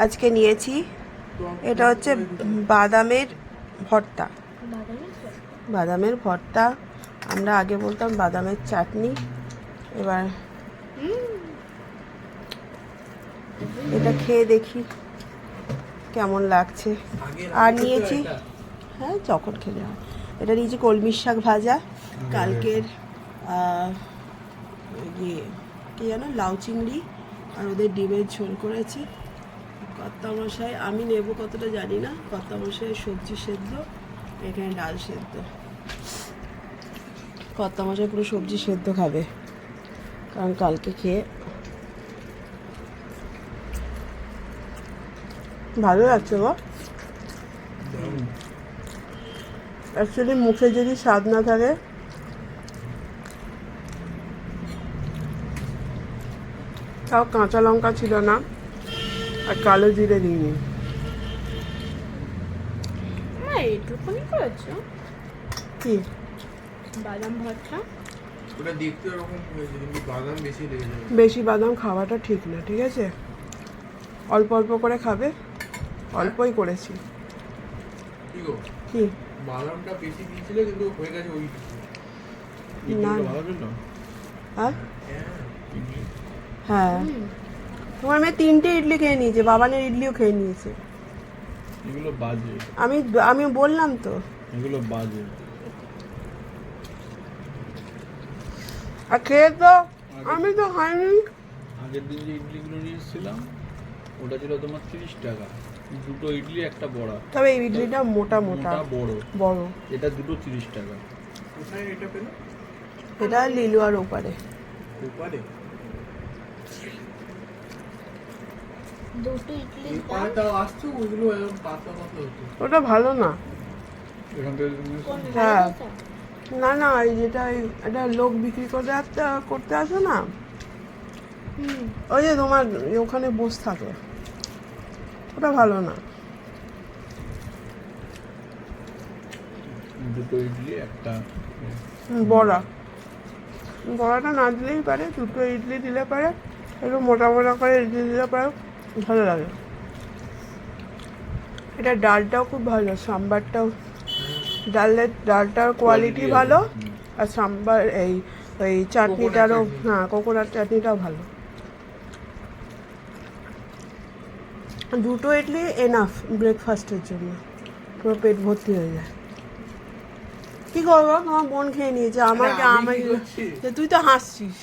আজকে নিয়েছি, এটা হচ্ছে বাদামের ভর্তা। বাদামের ভর্তা, আমরা আগে বলতাম বাদামের চাটনি। এবার এটা খেয়ে দেখি কেমন লাগছে। আর নিয়েছি, হ্যাঁ যখন খেলে হয়, এটা নিয়েছি কলমির শাক ভাজা, কালকের ইয়ে কী যেন লাউ চিংড়ি আর ওদের ডিমের ঝোল করেছি। কর্তামশাই, আমি নেব কতটা জানি না, কর্তামশাই সবজি সেদ্ধ, এখানে ডাল সেদ্ধ। কর্তামশাই পুরো সবজি সেদ্ধ খাবে, কারণ কালকে খেয়ে ভালো লাগছে গো। অ্যাকচুয়ালি মুখে যদি স্বাদ না থাকে, তাও কাঁচা লঙ্কা ছিল না আর কালো জিরে দিইনি। এইটুকুনি করেছো কি বাদাম ভর্তা? ওটা দেখতে ওরকম হয়েছে, কিন্তু বাদাম বেশি লেগে যাবে। বেশি বাদাম খাওয়াটা ঠিক না, ঠিক আছে? অল্প অল্প করে খাবে, অল্পই করেছি। কি গো, কি বাদামটা বেশি দিয়েছিলে কিন্তু হয়ে গেছে ওই না ভালো ছিল। হ্যাঁ হ্যাঁ, হ্যাঁ, তোমার মেয়ে 3টে ইডলি খেয়ে নিয়েছে, বাবানের ইডলিও খেয়ে নিয়েছে। এগুলো বাজে, আমি বললাম তো। এগুলো বাজে। আর খেয়ে তো আমি তো খাইনি। আগের দিন যে ইডলিগুলো নিয়ে এসেছিলাম ওটা ছিল তোমার 30 টাকা, দুটো ইডলি একটা বড়া। তবে এই ইডলিটা মোটা মোটা বড় বড়। এটা দুটো 30 টাকা। কোথায় এটা পেলো? এটা লিলুয়ার ওপারে। ওপারে দুটো ইডলি এই পাড়াটাও আসছে, ওইগুলো একদম পাতা পাতা হতো। ওটা ভালো না। এখান থেকে তুমি হ্যাঁ, না না, এই যেটা এটা লোক বিক্রি করতে আসে না, ওই যে তোমার ওখানে বসে থাকে, ওটা ভালো না। দুটো ইডলি একটা বড়াটা না দিলেই পারে, দুটো ইডলি দিলে পারে, একটু মোটা মোটা করে ইডলি দিলে পারে, ভালো লাগে। এটা ডালটাও খুব ভালো, সাম্বারটাও, ডালটার কোয়ালিটি ভালো, আর সাম্বার ওই চাটনিটারও, হ্যাঁ কোকোনাট চাটনিটাও ভালো। দুটো ইডলি এনাফ ব্রেকফাস্টের জন্য, পুরো পেট ভর্তি হয়ে যায়। কি করবো, তোমার বোন খেয়ে নিয়েছে, আমাকে তুই তো হাসছিস।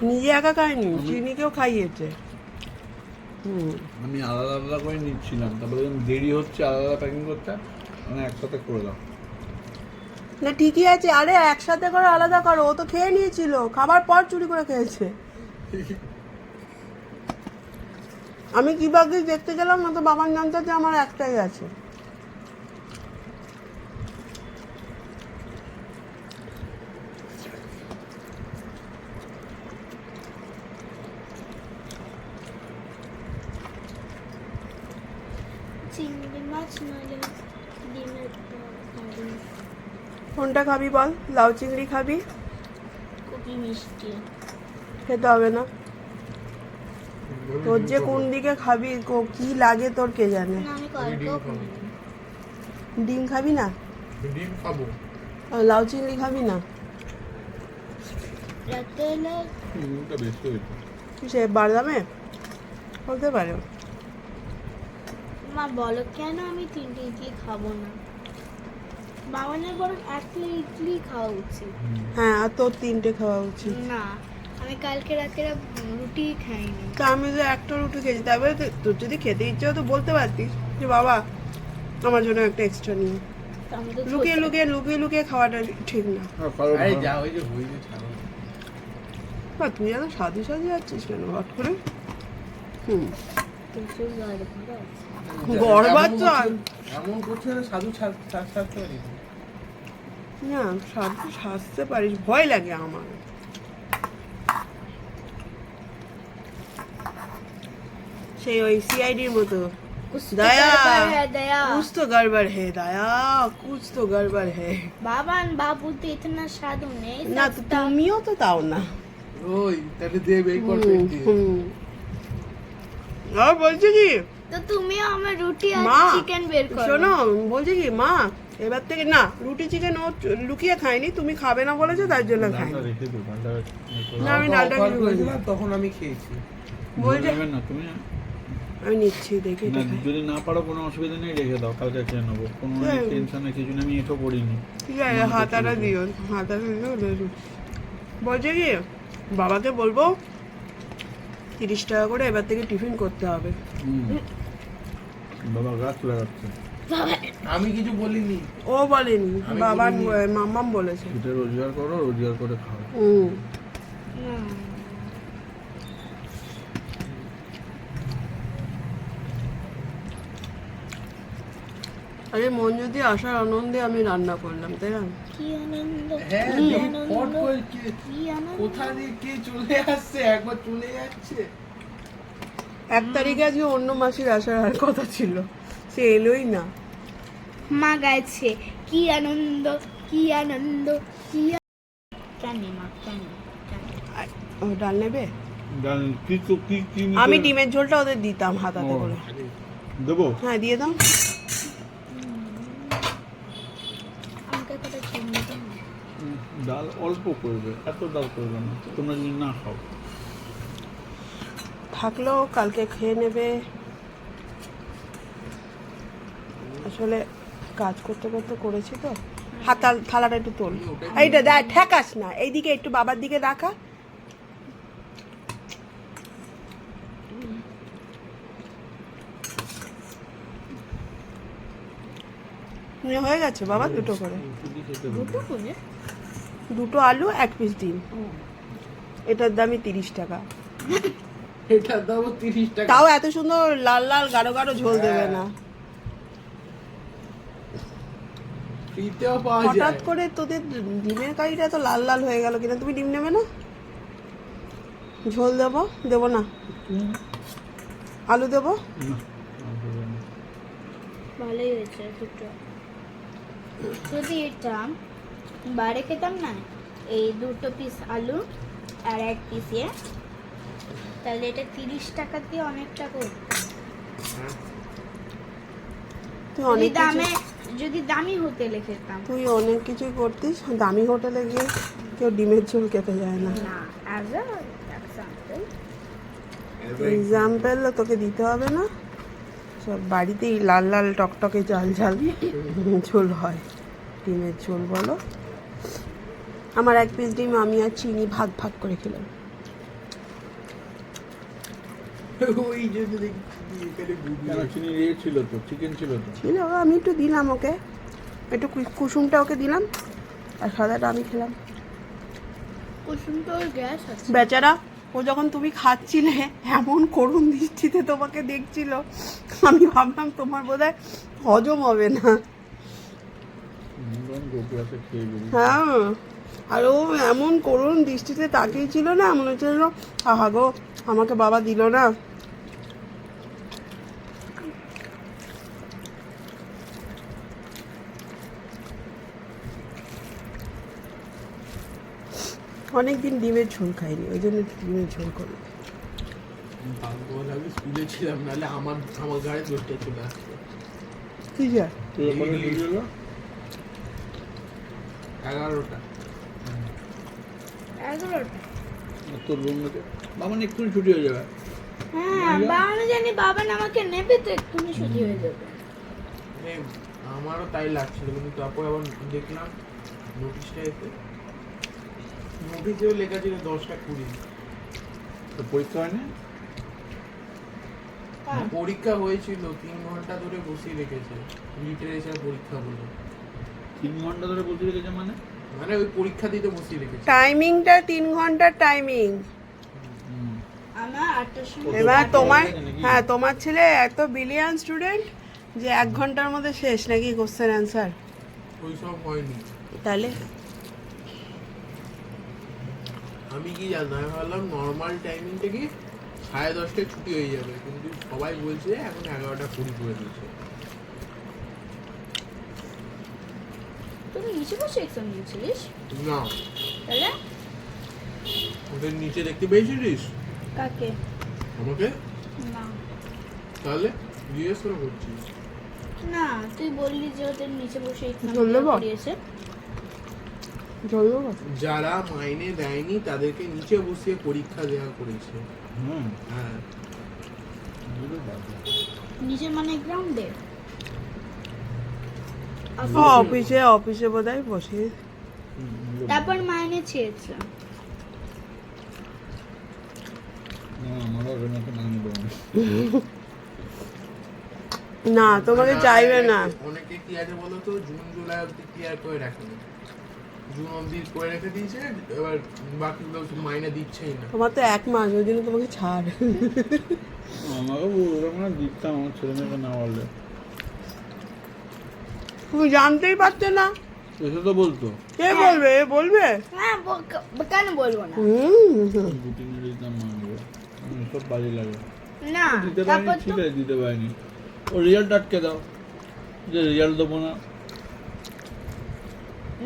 নিজে একা খাইনি, চিনিকেও খাইয়েছে। আমি আলাদা আলাদা করে নিচ্ছিলাম, তারপরে যখন দেরি হচ্ছে আলাদা আলাদা প্যাকিং করতে, মানে একসাথে করে দাও। না ঠিকই আছে, আরে একসাথে করে আলাদা করো, ও তো খেয়ে নিয়েছিল, খাবার পর চুরি করে খেয়েছে। আমি কি ভাগ্যে দেখতে গেলাম না তো, বাবার জানতে যে আমার একটাই আছে। চিংড়ি মাছ নইলে ডিমের তরকারি। কোনটা খাবি বল? লাউ চিংড়ি খাবি? খুবই মিষ্টি। খেতে হবে না, তোর যে কোন দিকে খাবি, কি লাগে তোর কে জানে। না আমি কালকেও খাইনি। ডিম খাবি না? ডিম খাবো। আর লাউ চিংড়ি খাবি না? রাতে এলে ডিমটা বেশি হয়েছে। সে বাদামে হতে পারে। মা বলো কেন আমি 3টে ইডলি খাবো না? বাবানের বরং 1 প্লেট ইডলি খাওয়া উচিত। হ্যাঁ, আর তোর 3টে খাওয়া উচিত। না, আমি কালকে রাতে রুটি খাইনি। তা আমি তো একটা রুটি খেয়েছি, তারপরে তোর যদি খেতে ইচ্ছে হতো বলতে পারতিস যে বাবা আমার জন্য একটা এক্সট্রা নিয়ে। তো আমি তো লুকিয়ে খাওয়াটা ঠিক না। আরে যা, ওই যে হইছে ছাড়ো। বা তুই যেন সাধু সাধু যাচ্ছিস কেন হট করে? প্রচুর গর্ব আছে। গর্বাচ্ছ এমন করছে না, সাধু ছাড়তে পারি না, সাধু সাজতে পারিস, ভয় লাগে আমার। সেই ওই সিআইডির মতো कुछ तो दया गड़बड़ है दया कुछ तो गड़बड़ है दया कुछ तो गड़बड़ है বাবান বাবু তো इतना साधु नहीं না তো তুমিও তো তাও না ওই তাহলে দেবে এই কর হুম, হুম। আর বলছি কি তো তুমিও আমার রুটি আর মা চিকেন বের করো শোনো বলছি কি মা এবার থেকে না রুটি চিকেন ও লুকিয়ে খায়নি তুমি খাবে না বলেছো তার জন্য খাইনি রেখে দিও ডালটা না আমি ডালটা অফার কিছু করিনি। করেছিলাম তখন আমি খেয়েছি। বলছে নেবে না তুমি আমি নিচ্ছি দেখে না, দেখে যদি না পারো কোনো অসুবিধা নেই রেখে দাও কালকে খেয়ে নেবো কোনো হ্যাঁ। টেনশন নেই কিছু না আমি এসব করিনি ঠিক আছে হাতাটা দিও হাতাটা দিও বলছে কি বাবাকে বলবো 30 টাকা করে এবার থেকে টিফিন করতে হবে হুম। বাবা গাছ লাগাচ্ছে আমি কিছু বলিনি। ও বলেনি আমি বাবা বলিনি। মাম্মাম বলেছে এটা রোজগার করো রোজগার করে খাও হুম আরে মন যদি আসার আনন্দে আমি রান্না করলাম তাই না কি আনন্দ হ্যাঁ কি দেখি আনন্দ ফট করে কি আনন্দ কোথা দিয়ে কে চলে আসছে একবার চলে যাচ্ছে। 1 তারিখে আজকে অন্য মাসির আসার আর কথা ছিল সে এলোই না মা গাইছে কি আনন্দ কি আনন্দ কি কেন মা কেন ও ডাল নেবে কি তো কি কি আমি ডিমের ঝোলটা ওদের দিতাম হাতাতে ও। করে দেবো হ্যাঁ দিয়ে দাও আমাকে কত চিনি দাও না। ডাল অল্প করবে এত ডাল করবে না তোমরা যদি না খাও থাকলেও কালকে খেয়ে নেবে আসলে কাজ করতে করতে করেছি তো থালাটা একটু তোল এইটা দেখ ঠেকাস না এইদিকে একটু বাবার দিকে রাখা হয়ে গেছে বাবা দুটো করে শুধু খেতে দুটো হবে করে দুটো আলু 1 পিস ডিম এটার দামই 30 টাকা এটার দামও 30 টাকা। তাও এত সুন্দর লাল লাল গাঢ় গাঢ় ঝোল দেবে না ফ্রিতেও পাওয়া যায়। হঠাৎ করে তোদের ডিমের কারিটা তো লাল লাল হয়ে গেল কিনা তুমি ডিম নেবে না ঝোল দেবো দেবো না আলু দেবো না, আর দেবে না। ভালোই হয়েছে দুটো যদি এটা বাইরে খেতাম না এই 2 পিস আলু আর 1 পিস তাহলে এটা 30 টাকা দিয়ে অনেকটা করবে তুই যদি অনেক কিছু দামে যদি দামি হোটেলে খেতাম তুই অনেক কিছুই করতিস দামি হোটেলে গিয়ে কেউ ডিমের ঝোল খেতে যায় না না অ্যাজ আ এক্সাম্পল এক্সাম্পল তোকে দিতে হবে না সব বাড়িতেই লাল লাল টকটকে ঝাল ঝাল ঝোল হয় ডিমের ঝোল বলো আমার 1 পিস ডিম আমি আর চিনি ভাগ ভাগ করে খেলাম ওই জন্য দেখি এখানে গুগলি কেন চিনি ইয়ে ছিল তো চিকেন ছিল তো ছিল আমি একটু দিলাম ওকে একটু কুসুমটা ওকে দিলাম আর সাদাটা আমি খেলাম কুসুম তো গ্যাস আছে বেচারা ও যখন তুমি খাচ্ছিলে এমন করুণ দৃষ্টিতে তোমাকে দেখছিল আমি ভাবলাম তোমার বোধহয় হজম হবে না গোকুলাতে খেয়ে গেলি হ্যাঁ আর ও এমন করুণ দৃষ্টিতে তাকিয়েছিল না মনে হচ্ছিল আহা গো আমাকে বাবা দিল না অনেকদিন ডিমের ঝোল খাইনি ওই জন্য একটু ডিমের ঝোল করলাম ভাগ্যবান আমি স্কুলে ছিলাম নাহলে আমার গায়ে দোষটা চলে আসতো। ঠিক আছে তো ওখানে নিয়ে গেলো 11টা 11টা তোর রুমে বাবা এক্ষুনি ছুটি হয়ে যাবে হ্যাঁ বাবা জানি বাবা আমাকে নেবে তো এক্ষুনি ছুটি হয়ে যাবে মানে আমারও তাই লাগছিল কিন্তু তারপর আবার দেখলাম নোটিশটা এতে নোটিশেও লেখা ছিল 10টা 20। তো পরীক্ষা হয়নি পরীক্ষা হয়েছিল 3 ঘন্টা ধরে বসিয়ে রেখেছে লিটারেচার পরীক্ষা বলে 3 ঘন্টা ধরে বলতে রেখেছে মানে মানে ওই পরীক্ষা দিতে বসিয়ে রেখেছে। টাইমিংটা 3 ঘন্টার টাইমিং আমার 8টার সময় এবার তোমার নাকি? হ্যাঁ তোমার ছেলে এত বিলিয়ন স্টুডেন্ট যে 1 ঘন্টার মধ্যে শেষ নাকি কোশ্চেন অ্যান্সার ওই সব হয়নি। তাহলে আমি কি জানতাম আমি ভাবলাম নর্মাল টাইমিং থেকে 10:30টায় ছুটি হয়ে যাবে, কিন্তু সবাই বলছে এখন 11:20 করে দিয়েছে। তুমি নিচে বসে এক্সাম দিয়েছিলিস? না, তাহলে ওদের নিচে দেখতে পেয়েছিলিস কাকে? আমাকে? না তাহলে জিজ্ঞেস করে করছিস? না, তুই বললি যে ওদের নিচে বসে এক্সাম জল দেবো? করিয়েছে। জল দেবো? যারা মাইনে দেয়নি তাদেরকে নিচে বসিয়ে পরীক্ষা দেওয়া করেছে। হুম হ্যাঁ, দুটো বাজে। নিচে মানে গ্রাউন্ডে? অফিসে অফিসে বোধহয় বসে। তারপর মাইনে চেয়েছে। না আমারও ওর মতো নাম দেবো না। না, তোমাকে চাইবে না। অনেকে কি আছে বলো তো, জুন জুলাই অব্দি ক্লিয়ার করে রাখেনি, জুন অব্দি করে রেখে দিয়েছে, এবার বাকিগুলো শুধু মাইনে দিচ্ছেই না। তোমার তো 1 মাস, ওই জন্য তোমাকে ছাড়। আমাকে বলবে মানে দিতাম আমার ছেলে মেয়েকে না বললে। তুমি জানতেই পারছো না। এসে তো বলতো কে বলবে? এ বলবে? হ্যাঁ, কেন বলবো না? দুটি নিয়ে দিতাম মানবে, সব বাজে লাগে। না, দিতে তারপর পারিনি, তো ঠিক আছে দিতে পারিনি। ও রেজাল্ট আটকে দাও, যে রেজাল্ট দেবো না।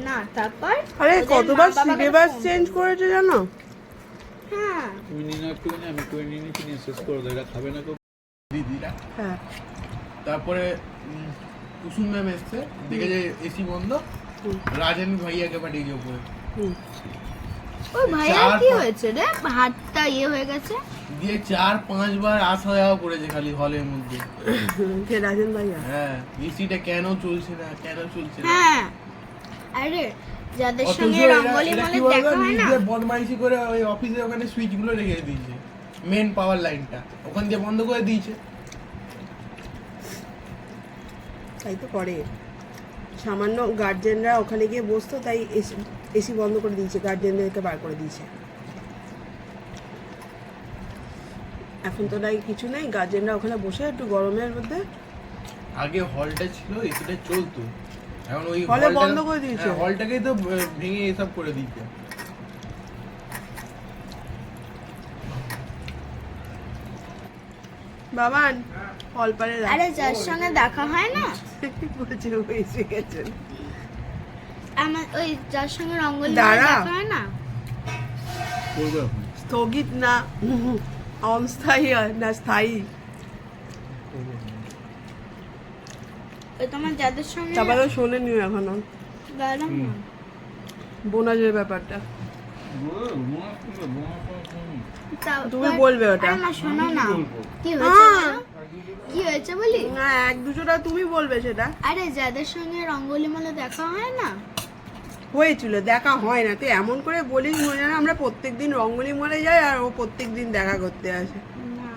না, তারপর আরে ওদের কতবার মা-বাবাকে সিলেবাস ফোন চেঞ্জ করেছে জানো? হ্যাঁ, তুমি নিয়ে নাও একটুখানি, আমি একটু নিয়ে নিচ্ছি, নিয়ে শেষ করে দাও। এটা খাবে না কেউ? দিদিরা হ্যাঁ। তারপরে কুসুম ম্যাম এসছে, দেখে যে এসি বন্ধ, রাজেন ভাইয়াকে পাঠিয়ে উপরে। হুম। ওই ভাইয়া চার কি পা- হয়েছে রে? হাতটা হয়ে গেছে। দিয়ে 4-5 বার আসা যাওয়া করেছে খালি হলের মধ্যে। কে রাজেন ভাইয়া? হ্যাঁ, এসিটা কেন চলছে না, কেন চলছে না। হ্যাঁ, আরে যাদের অথচ সঙ্গে এরা- রঙ্গলি এরা মলে কি বলতো, দেখা হয় না, নিজে বদমাইশি করে ওই অফিসে ওখানে সুইচ গুলো রেখে দিয়েছে, মেন পাওয়ার লাইনটা ওখান দিয়ে বন্ধ করে দিয়েছে। তাই তো করে। সামান্য গার্জেনরা ওখানে গিয়ে বসতো, তাই এসি বন্ধ করে দিয়েছে, গার্জেনদেরকে বার করে দিয়েছে। এখন তো নাই, কিছু নেই, গার্জেনরা ওখানে বসে একটু গরমের মধ্যে। আগে হলটা ছিল, এসিটা চলতো, এখন ওই হলে হলটা- বন্ধ করে দিয়েছে। হ্যাঁ, হলটাকেই তো ভেঙে এসব করে দিয়েছে। বাবান অল্পারে আরে যার সঙ্গে দেখা হয় না, বলছে ও এসে গেছেন। আমার ওই যার সঙ্গে রঙ্গলি মলে দাঁড়া। দেখা হয় না, করবে এখন। স্থগিত না অস্থায়ী না স্থায়ী। করবে এখন। ওই তোমার যাদের সঙ্গে তারপরে শোনেনি এখনো দাঁড়াও না। বোনাজের ব্যাপারটা। বলো, বোনাস করবে, বোনাস করবে তুমি। তারপর- তুমি বলবে ওটা। আরে না, শোনো না, আমি বলবো। কি হয়েছে হ্যাঁ। বলো? কি হয়েছে বলি? না, 1-2টা তুমি বলবে সেটা। আরে যাদের সঙ্গে রঙ্গলি মলে দেখা হয় না, হয়েছিল, দেখা হয় না। তুই এমন করে বলিস মনে হয় না আমরা প্রত্যেকদিন রঙ্গলি মলে যাই আর ও প্রত্যেকদিন দেখা করতে আসে। না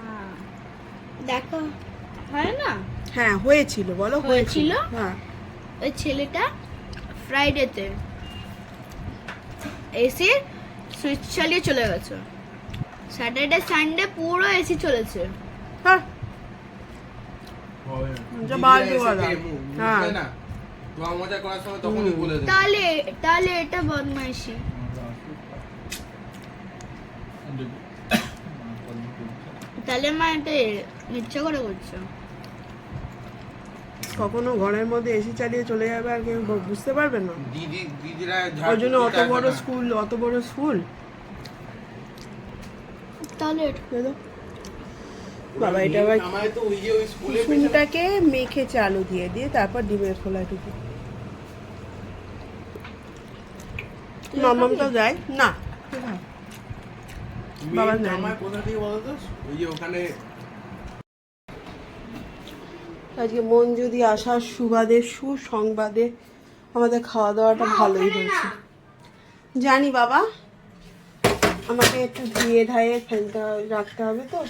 দেখা হয় না, হ্যাঁ হয়েছিল, বলো হয়েছিল? হ্যাঁ। ওই ছেলেটা ফ্রাইডেতে এসির সুইচ চালিয়ে চলে গেছে। স্যাটারডে সানডে পুরো এসি চলেছে। হ্যাঁ, হবে না। যা দিদিরা বালতি এসে বলা। কে মুখ হ্যাঁ। মুখে না, তোমার মজা করার সময় তখনই বলে দেবে। তাহলে তাহলে এটা বদমাইশি। আমাকে আসুক। দেখি। মা কর্ম করছে। তাহলে মা এটা ইচ্ছা করে করছো। কখনো ঘরের মধ্যে এসি চালিয়ে চলে যাবে আর কেউ বুঝতে পারবে না। দিদিরা ওই জন্য ঝাড় অত দিতে বড় আসে না। স্কুল, অত বড় স্কুল। তাহলে এটা বাবা এটা আবার আমায় তো ওই যে ওই স্কুলের পেছনে কুসুমটাকে মেখেছে আলু দিয়ে দিয়ে, তারপর ডিমের খোলা টুকু। মামাম তো যায় না। বাবা মেয়ে নেয় না। আমায় কোথা থেকে বলো তো, ওই যে ওখানে আজকে মন যদি আসার সুবাদে, সুসংবাদে আমাদের খাওয়া দাওয়াটা ভালোই হয়েছে। জানি বাবা, আমাকে একটু ধুয়ে ধায়ে ফেলতে রাখতে হবে তো।